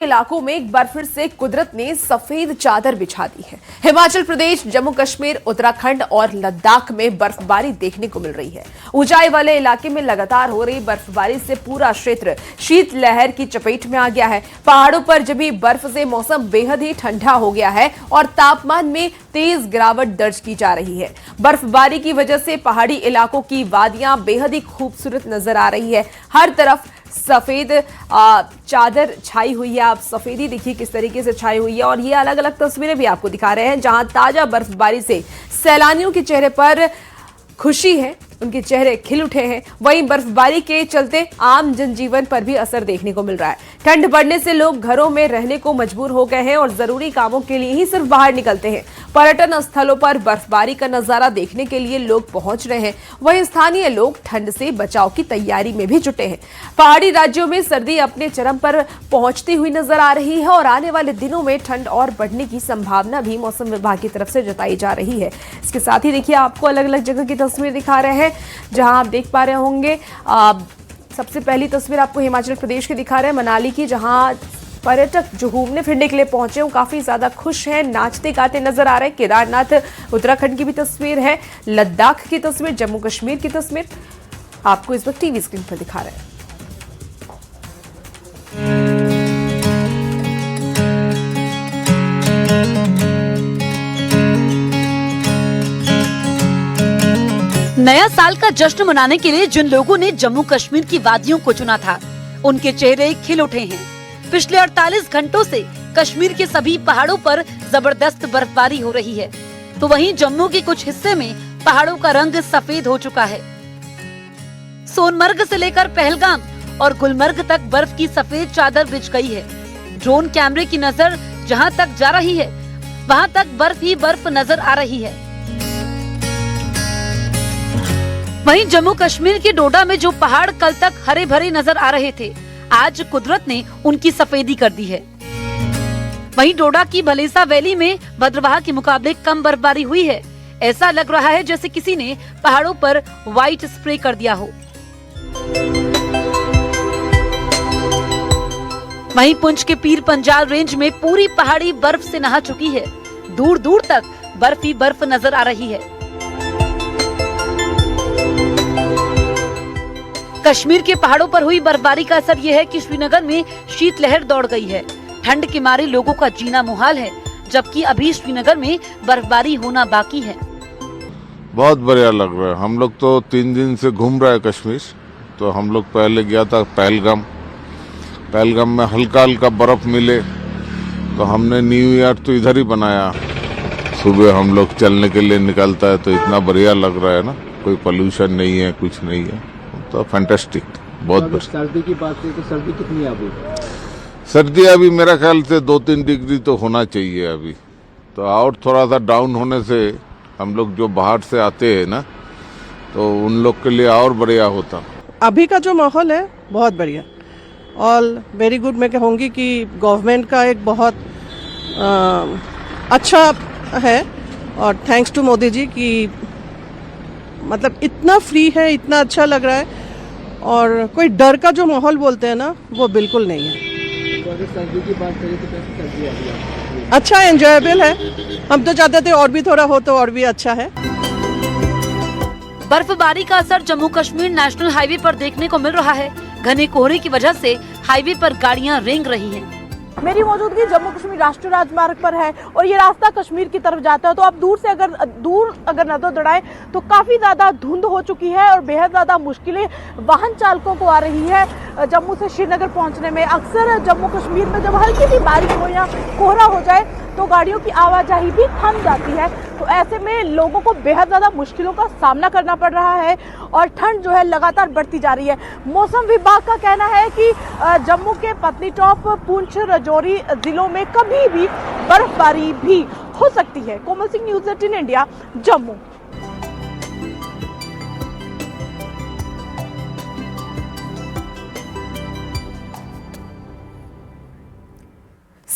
इलाकों में एक बार फिर से कुदरत ने सफेद चादर बिछा दी है। हिमाचल प्रदेश, जम्मू कश्मीर, उत्तराखंड और लद्दाख में बर्फबारी देखने को मिल रही है। ऊंचाई वाले इलाके में लगातार हो रही बर्फबारी से पूरा क्षेत्र शीतलहर की चपेट में आ गया है। पहाड़ों पर जमी बर्फ से मौसम बेहद ही ठंडा हो गया है और तापमान में तेज गिरावट दर्ज की जा रही है। बर्फबारी की वजह से पहाड़ी इलाकों की वादियां बेहद ही खूबसूरत नजर आ रही है। हर तरफ सफेद चादर छाई हुई है। आप सफेदी देखिए किस तरीके से छाई हुई है और ये अलग अलग तस्वीरें भी आपको दिखा रहे हैं जहां ताजा बर्फबारी से सैलानियों के चेहरे पर खुशी है, उनके चेहरे खिल उठे हैं। वहीं बर्फबारी के चलते आम जनजीवन पर भी असर देखने को मिल रहा है। ठंड बढ़ने से लोग घरों में रहने को मजबूर हो गए हैं और जरूरी कामों के लिए ही सिर्फ बाहर निकलते हैं। पर्यटन स्थलों पर बर्फबारी का नजारा देखने के लिए लोग पहुंच रहे हैं। वहीं स्थानीय लोग ठंड से बचाव की तैयारी में भी जुटे हैं। पहाड़ी राज्यों में सर्दी अपने चरम पर पहुंचती हुई नजर आ रही है और आने वाले दिनों में ठंड और बढ़ने की संभावना भी मौसम विभाग की तरफ से जताई जा रही है। इसके साथ ही देखिए आपको अलग अलग जगह की तस्वीर दिखा रहे हैं जहां आप देख पा रहे होंगे। सबसे पहली तस्वीर आपको हिमाचल प्रदेश की दिखा रहे हैं, मनाली की, जहां पर्यटक जो घूमने फिरने के लिए पहुंचे वो काफी ज्यादा खुश हैं, नाचते गाते नजर आ रहे हैं। केदारनाथ उत्तराखंड की भी तस्वीर है, लद्दाख की तस्वीर, जम्मू कश्मीर की तस्वीर आपको इस वक्त टीवी स्क्रीन पर दिखा रहे हैं। नया साल का जश्न मनाने के लिए जिन लोगों ने जम्मू कश्मीर की वादियों को चुना था, उनके चेहरे खिल उठे हैं। पिछले 48 घंटों से कश्मीर के सभी पहाड़ों पर जबरदस्त बर्फबारी हो रही है, तो वहीं जम्मू के कुछ हिस्से में पहाड़ों का रंग सफेद हो चुका है। सोनमर्ग से लेकर पहलगाम और गुलमर्ग तक बर्फ की सफेद चादर बिछ गई है। ड्रोन कैमरे की नजर जहां तक जा रही है, वहां तक बर्फ ही बर्फ नजर आ रही है। वहीं जम्मू कश्मीर के डोडा में जो पहाड़ कल तक हरे भरे नजर आ रहे थे, आज कुदरत ने उनकी सफेदी कर दी है। वहीं डोडा की भलेसा वैली में भद्रवाह के मुकाबले कम बर्फबारी हुई है। ऐसा लग रहा है जैसे किसी ने पहाड़ों पर व्हाइट स्प्रे कर दिया हो। वहीं पुंछ के पीर पंजाल रेंज में पूरी पहाड़ी बर्फ से नहा चुकी है। दूर दूर तक बर्फ ही बर्फ नजर आ रही है। कश्मीर के पहाड़ों पर हुई बर्फबारी का असर ये है कि श्रीनगर में शीतलहर दौड़ गई है। ठंड के मारे लोगों का जीना मुहाल है, जबकि अभी श्रीनगर में बर्फबारी होना बाकी है। बहुत बढ़िया लग रहा है। हम लोग तो 3 दिन से घूम रहे हैं कश्मीर। तो हम लोग पहले गया था पहलगाम में हल्का हल्का बर्फ मिले, तो हमने न्यू ईयर तो इधर ही बनाया। सुबह हम लोग चलने के लिए निकलता है तो इतना बढ़िया लग रहा है ना, कोई पोल्यूशन नहीं है, कुछ नहीं है, तो फैंटास्टिक, बहुत बढ़िया। सर्दी की बात करें तो सर्दी कितनी है अभी? सर्दी अभी मेरा ख्याल से 2-3 डिग्री तो होना चाहिए अभी। तो और थोड़ा सा डाउन होने से हम लोग जो बाहर से आते हैं ना, तो उन लोग के लिए और बढ़िया होता। अभी का जो माहौल है बहुत बढ़िया, ऑल वेरी गुड। मैं कहूँगी कि गवर्नमेंट का एक बहुत अच्छा है और थैंक्स टू मोदी जी कि मतलब इतना फ्री है, इतना अच्छा लग रहा है और कोई डर का जो माहौल बोलते हैं ना, वो बिल्कुल नहीं है। तो अगर सर्दी की बात करें तो कैसी सर्दी है अभी? अच्छा, एंजॉयबल है। हम तो चाहते थे और भी थोड़ा हो तो और भी अच्छा है। बर्फबारी का असर जम्मू कश्मीर नेशनल हाईवे पर देखने को मिल रहा है। घने कोहरे की वजह से हाईवे पर गाड़ियां रेंग रही हैं। मेरी मौजूदगी जम्मू कश्मीर राष्ट्रीय राजमार्ग पर है और ये रास्ता कश्मीर की तरफ जाता है। तो आप दूर अगर नजर दौड़ाएं तो काफी ज्यादा धुंध हो चुकी है और बेहद ज्यादा मुश्किलें वाहन चालकों को आ रही है जम्मू से श्रीनगर पहुंचने में। अक्सर जम्मू कश्मीर में जब हल्की सी बारिश हो या कोहरा हो जाए तो गाड़ियों की आवाजाही भी थम जाती है। तो ऐसे में लोगों को बेहद ज्यादा मुश्किलों का सामना करना पड़ रहा है और ठंड जो है लगातार बढ़ती जा रही है। मौसम विभाग का कहना है कि जम्मू के पत्नीटॉप, पुंछ, राजौरी जिलों में कभी भी बर्फबारी भी हो सकती है। Komal Singh, news 18 India, Jammu.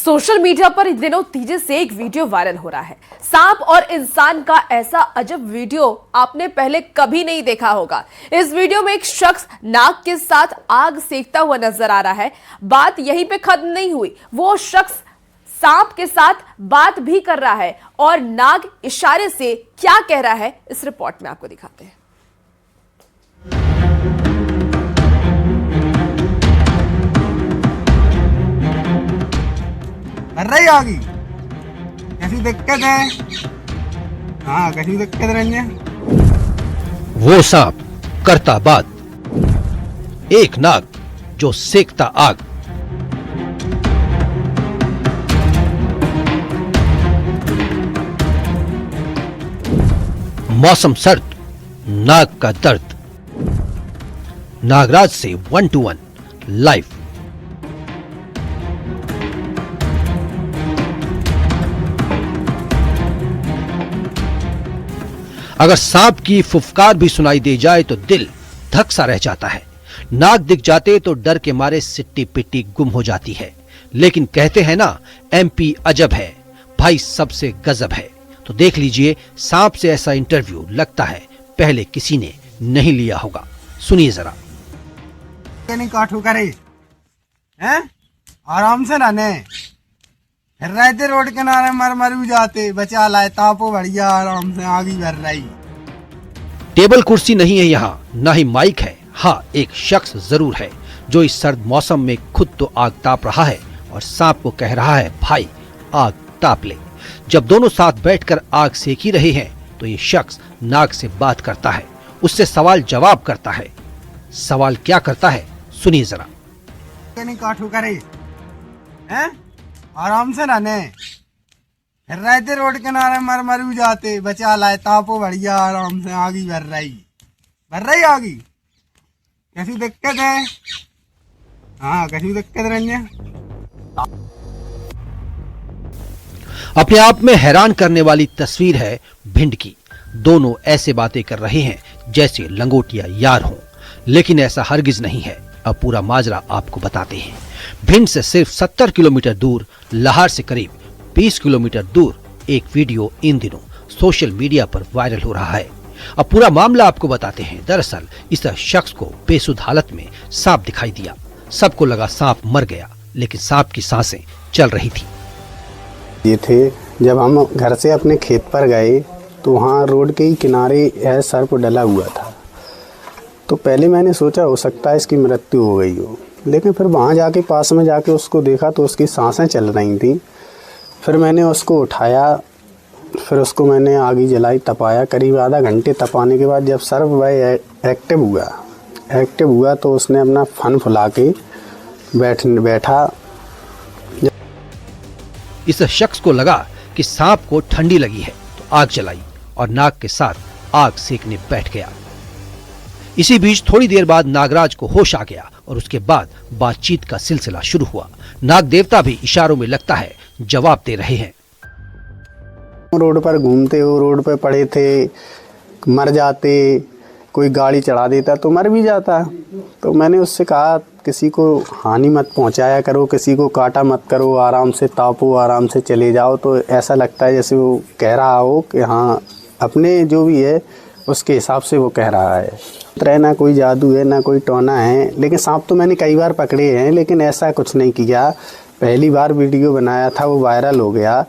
Social media पर इन दिनों तेजी से एक वीडियो वायरल हो रहा है। सांप और इंसान का ऐसा अजब वीडियो आपने पहले कभी नहीं देखा होगा। इस वीडियो में एक शख्स नाग के साथ आग सेकता हुआ नजर आ रहा है। बात यहीं पे खत्म नहीं हुई, वो शख्स सांप के साथ बात भी कर रहा है और नाग इशारे से क्या कह रहा है इस रिपोर्ट में आपको दिखाते हैं। कर रही आगी कैसी दिक्कत है? हाँ कैसी दिक्कत रही है? वो सांप करता बात, एक नाग जो सेकता आग। मौसम सर्द, नाग का दर्द। नागराज से 1 to 1 लाइव। अगर सांप की फुफकार भी सुनाई दे जाए तो दिल धक सा रह जाता है। नाग दिख जाते तो डर के मारे सिट्टी पिट्टी गुम हो जाती है। लेकिन कहते हैं ना, एमपी अजब है भाई, सबसे गजब है। तो देख लीजिए, सांप से ऐसा इंटरव्यू लगता है पहले किसी ने नहीं लिया होगा। सुनिए जरा। नहीं काठू करे हैं, आराम से रहने, फिर रहते रोड किनारे मर जाते, बचा लाए तापो बढ़िया आराम से आगी भर रही। टेबल कुर्सी नहीं है यहाँ, ना ही माइक है। हाँ, एक शख्स जरूर है जो इस सर्द मौसम में खुद तो आग ताप रहा है और सांप को कह रहा है, भाई आग ताप ले। जब दोनों साथ बैठकर आग सेक ही रहे हैं तो ये शख्स नाग से बात करता है, उससे सवाल जवाब करता है। सवाल क्या करता है सुनिए जरा। नहीं काठू करे हैं, आराम से रहने, फिर रहते रोड किनारे मर जाते, बचा लाए तापो बढ़िया आराम से आगी भर रही आगी कैसी दिक्कत है? हाँ कैसी दिक्कत रही है? अपने आप में हैरान करने वाली तस्वीर है भिंड की। दोनों ऐसे बातें कर रहे हैं जैसे लंगोटिया यार हों, लेकिन ऐसा हरगिज नहीं है। अब पूरा माजरा आपको बताते हैं। भिंड से सिर्फ 70 किलोमीटर दूर, लाहौर से करीब 20 किलोमीटर दूर एक वीडियो इन दिनों सोशल मीडिया पर वायरल हो रहा है। अब पूरा मामला आपको बताते हैं। दरअसल इस शख्स को बेसुध हालत में सांप दिखाई दिया। सबको लगा सांप मर गया, लेकिन सांप की सांसें चल रही थी। ये थे जब हम घर से अपने खेत पर गए तो वहाँ रोड के ही किनारे सर्प डला हुआ था। तो पहले मैंने सोचा हो सकता है इसकी मृत्यु हो गई हो, लेकिन फिर वहाँ जाके पास में जाके उसको देखा तो उसकी सांसें चल रही थी। फिर मैंने उसको उठाया, फिर उसको मैंने आगी जलाई, तपाया। करीब आधा घंटे तपाने के बाद जब सर्प भाई एक्टिव हुआ तो उसने अपना फन फुला के बैठा। इस शख्स को लगा कि सांप को ठंडी लगी है तो आग जलाई और नाग के साथ आग सेकने बैठ गया। इसी बीच थोड़ी देर बाद नागराज को होश आ गया और उसके बाद बातचीत का सिलसिला शुरू हुआ। नाग देवता भी इशारों में लगता है जवाब दे रहे हैं। रोड पर घूमते हो, रोड पे पड़े थे, मर जाते, कोई गाड़ी चढ़ा देता तो मर भी जाता। तो मैंने उससे कहा किसी को हानि मत पहुंचाया करो, किसी को काटा मत करो, आराम से तापो, आराम से चले जाओ। तो ऐसा लगता है जैसे वो कह रहा हो कि हाँ, अपने जो भी है उसके हिसाब से वो कह रहा है। ना कोई जादू है ना कोई टोना है, लेकिन सांप तो मैंने कई बार पकड़े हैं, लेकिन ऐसा कुछ नहीं किया। पहली बार वीडियो बनाया था, वो वायरल हो गया।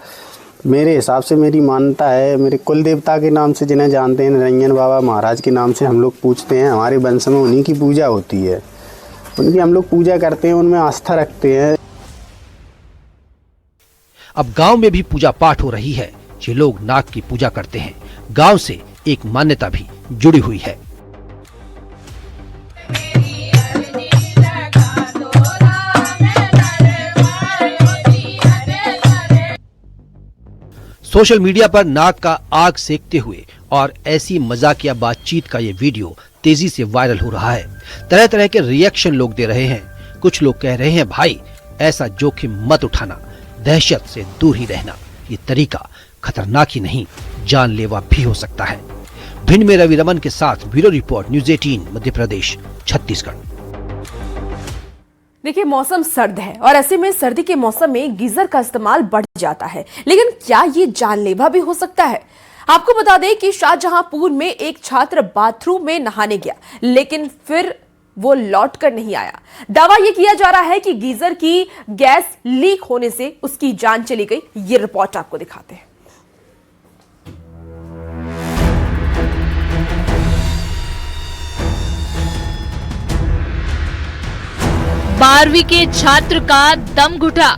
मेरे हिसाब से मेरी मान्यता है, मेरे कुल देवता के नाम से जिन्हें जानते हैं, निरंजन बाबा महाराज के नाम से हम लोग पूछते हैं। हमारे वंश में उन्हीं की पूजा होती है, उनकी हम लोग पूजा करते हैं, उनमें आस्था रखते हैं। अब गांव में भी पूजा पाठ हो रही है। ये लोग नाग की पूजा करते हैं। गांव से एक मान्यता भी जुड़ी हुई है। सोशल मीडिया पर नाग का आग सेकते हुए और ऐसी मजाकिया बातचीत का ये वीडियो तेजी से वायरल हो रहा है। तरह तरह के रिएक्शन लोग दे रहे हैं। कुछ लोग कह रहे हैं, भाई ऐसा जोखिम मत उठाना, दहशत से दूर ही रहना। ये तरीका खतरनाक ही नहीं, जानलेवा भी हो सकता है। भिंड में रवि रमन के साथ bureau report, news 18 Madhya Pradesh, Chhattisgarh. देखिए, मौसम सर्द है और ऐसे में सर्दी के मौसम में गीजर का इस्तेमाल बढ़ जाता है, लेकिन क्या ये जानलेवा भी हो सकता है? आपको बता दें कि शाहजहांपुर में एक छात्र बाथरूम में नहाने गया, लेकिन फिर वो लौट कर नहीं आया। दावा यह किया जा रहा है कि गीजर की गैस लीक होने से उसकी जान चली गई। ये रिपोर्ट आपको दिखाते हैं। 12वीं के छात्र का दम घुटा,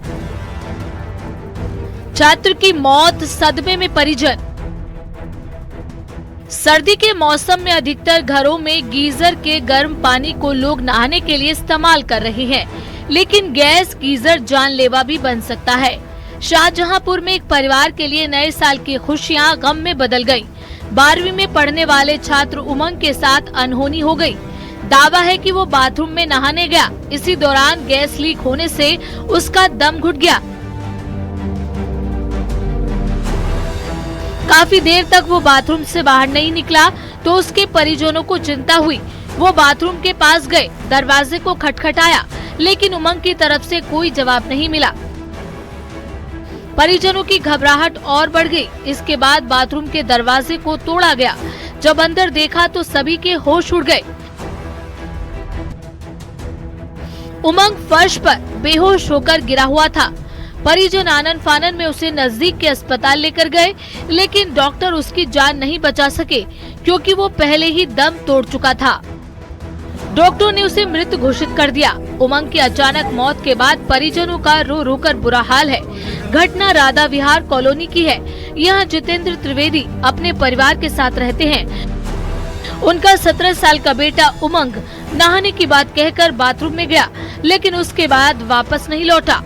छात्र की मौत, सदमे में परिजन। सर्दी के मौसम में अधिकतर घरों में गीजर के गर्म पानी को लोग नहाने के लिए इस्तेमाल कर रहे हैं, लेकिन गैस गीजर जानलेवा भी बन सकता है। शाहजहांपुर में एक परिवार के लिए नए साल की खुशियां गम में बदल गईं। 12वीं में पढ़ने वाले छात्र उमंग के साथ अनहोनी हो गई। दावा है कि वो बाथरूम में नहाने गया, इसी दौरान गैस लीक होने से उसका दम घुट गया। काफी देर तक वो बाथरूम से बाहर नहीं निकला तो उसके परिजनों को चिंता हुई। वो बाथरूम के पास गए, दरवाजे को खटखटाया, लेकिन उमंग की तरफ से कोई जवाब नहीं मिला। परिजनों की घबराहट और बढ़ गई। इसके बाद बाथरूम के दरवाजे को तोड़ा गया। जब अंदर देखा तो सभी के होश उड़ गए। उमंग फर्श पर बेहोश होकर गिरा हुआ था। परिजन आनन फानन में उसे नजदीक के अस्पताल लेकर गए, लेकिन डॉक्टर उसकी जान नहीं बचा सके क्योंकि वो पहले ही दम तोड़ चुका था। डॉक्टर ने उसे मृत घोषित कर दिया। उमंग की अचानक मौत के बाद परिजनों का रो रो कर बुरा हाल है। घटना राधा विहार कॉलोनी की है। यहाँ जितेंद्र त्रिवेदी अपने परिवार के साथ रहते हैं। उनका 17 साल का बेटा उमंग नहाने की बात कहकर बाथरूम में गया, लेकिन उसके बाद वापस नहीं लौटा।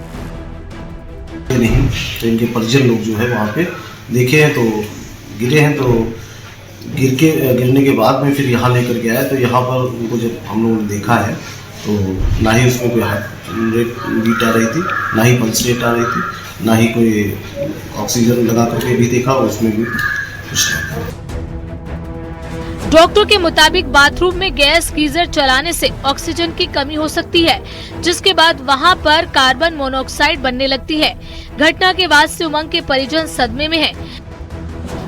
नहीं, तो इनके परिजन लोग जो है वहाँ पे देखे हैं तो गिरे हैं, तो गिरने के बाद में फिर यहाँ लेकर गया है। तो यहाँ पर उनको जब हम लोगों ने देखा है तो ना ही उसमें कोई हार्ट रेट बीट आ रही थी, ना ही पल्स रेट आ रही थी, ना ही कोई ऑक्सीजन लगा करके भी देखा, उसमें भी कुछ नहीं था। डॉक्टर के मुताबिक बाथरूम में गैस गीजर चलाने से ऑक्सीजन की कमी हो सकती है, जिसके बाद वहां पर कार्बन मोनोऑक्साइड बनने लगती है। घटना के बाद से उमंग के परिजन सदमे में हैं।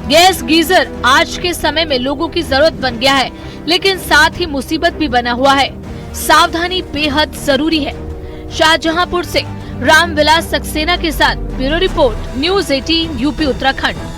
गैस गीजर आज के समय में लोगों की जरूरत बन गया है, लेकिन साथ ही मुसीबत भी बना हुआ है। सावधानी बेहद जरूरी है। शाहजहांपुर से रामविलास सक्सेना के साथ bureau report, news 18 UP Uttarakhand.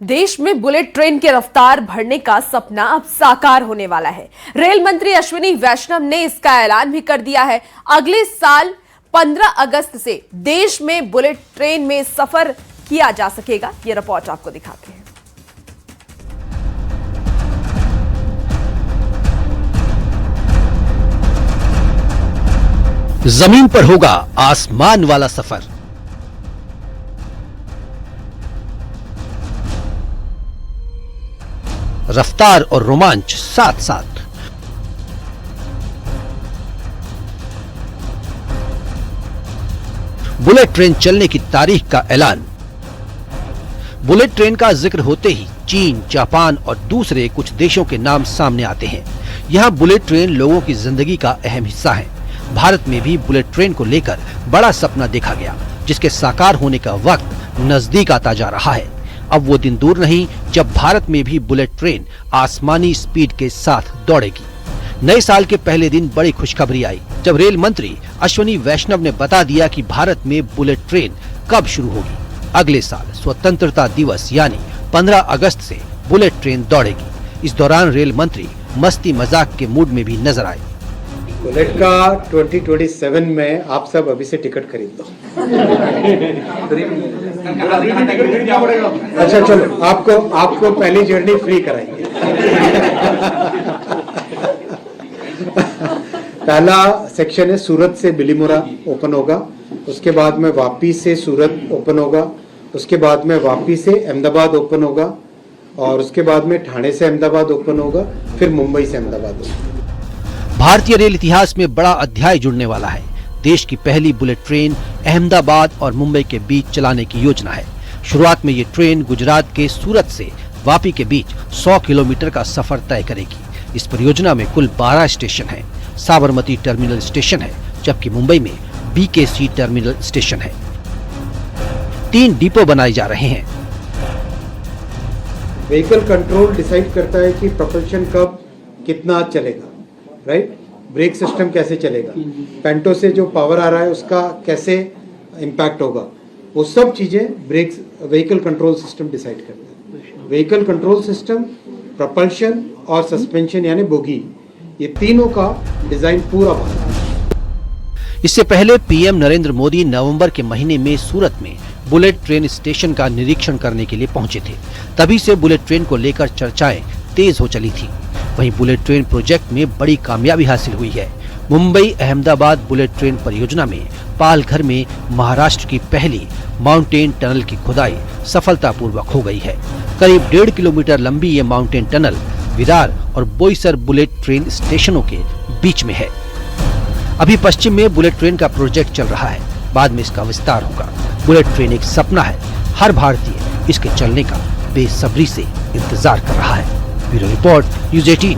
देश में बुलेट ट्रेन की रफ्तार बढ़ने का सपना अब साकार होने वाला है। रेल मंत्री अश्विनी वैष्णव ने इसका ऐलान भी कर दिया है। अगले साल 15 अगस्त से देश में बुलेट ट्रेन में सफर किया जा सकेगा। ये रिपोर्ट आपको दिखाते हैं। जमीन पर होगा आसमान वाला सफर। रफ्तार और रोमांच साथ साथ। बुलेट ट्रेन चलने की तारीख का ऐलान। बुलेट ट्रेन का जिक्र होते ही चीन, जापान और दूसरे कुछ देशों के नाम सामने आते हैं। यहां बुलेट ट्रेन लोगों की जिंदगी का अहम हिस्सा है। भारत में भी बुलेट ट्रेन को लेकर बड़ा सपना देखा गया, जिसके साकार होने का वक्त नजदीक आता जा रहा है। अब वो दिन दूर नहीं जब भारत में भी बुलेट ट्रेन आसमानी स्पीड के साथ दौड़ेगी। नए साल के पहले दिन बड़ी खुशखबरी आई जब रेल मंत्री अश्विनी वैष्णव ने बता दिया कि भारत में बुलेट ट्रेन कब शुरू होगी। अगले साल स्वतंत्रता दिवस यानी 15 अगस्त से बुलेट ट्रेन दौड़ेगी। इस दौरान रेल मंत्री मस्ती मजाक के मूड में भी नजर आए। बुलेट का 2027 में आप सब अभी से टिकट खरीद लो। अच्छा चलो, आपको पहली जर्नी फ्री कराएंगे। पहला सेक्शन है सूरत से बिलीमोरा ओपन होगा, उसके बाद में वापी से सूरत ओपन होगा, उसके बाद में वापी से अहमदाबाद ओपन होगा, और उसके बाद में ठाणे से अहमदाबाद ओपन होगा, फिर मुंबई से अहमदाबाद होगा। भारतीय रेल इतिहास में बड़ा अध्याय जुड़ने वाला है। देश की पहली बुलेट ट्रेन अहमदाबाद और मुंबई के बीच चलाने की योजना है। शुरुआत में ये ट्रेन गुजरात के सूरत से वापी के बीच 100 किलोमीटर का सफर तय करेगी। इस परियोजना में कुल 12 स्टेशन हैं। साबरमती टर्मिनल स्टेशन है, जबकि मुंबई में BKC टर्मिनल स्टेशन है। 3 डिपो बनाए जा रहे हैं। व्हीकल कंट्रोल डिसाइड करता है कि प्रोपल्शन कब कितना चलेगा, राइट? ब्रेक सिस्टम कैसे चलेगा, पेंटो से जो पावर आ रहा है उसका कैसे इम्पैक्ट होगा, वो सब चीजें व्हीकल कंट्रोल सिस्टम डिसाइड करता है। व्हीकल कंट्रोल सिस्टम, प्रोपल्शन और सस्पेंशन यानी बोगी, ये तीनों का डिजाइन पूरा बना है। इससे पहले पीएम नरेंद्र मोदी नवंबर के महीने में सूरत में बुलेट ट्रेन स्टेशन का निरीक्षण करने के लिए पहुंचे थे। तभी से बुलेट ट्रेन को लेकर चर्चाएं तेज हो चली थी। वहीं बुलेट ट्रेन प्रोजेक्ट में बड़ी कामयाबी हासिल हुई है। मुंबई अहमदाबाद बुलेट ट्रेन परियोजना में पालघर में महाराष्ट्र की पहली माउंटेन टनल की खुदाई सफलतापूर्वक हो गई है। करीब 1.5 किलोमीटर लंबी ये माउंटेन टनल विरार और बोईसर बुलेट ट्रेन स्टेशनों के बीच में है। अभी पश्चिम में बुलेट ट्रेन का प्रोजेक्ट चल रहा है, बाद में इसका विस्तार होगा। बुलेट ट्रेन एक सपना है, हर भारतीय इसके चलने का बेसब्री से इंतजार कर रहा है। Bureau report, news 18।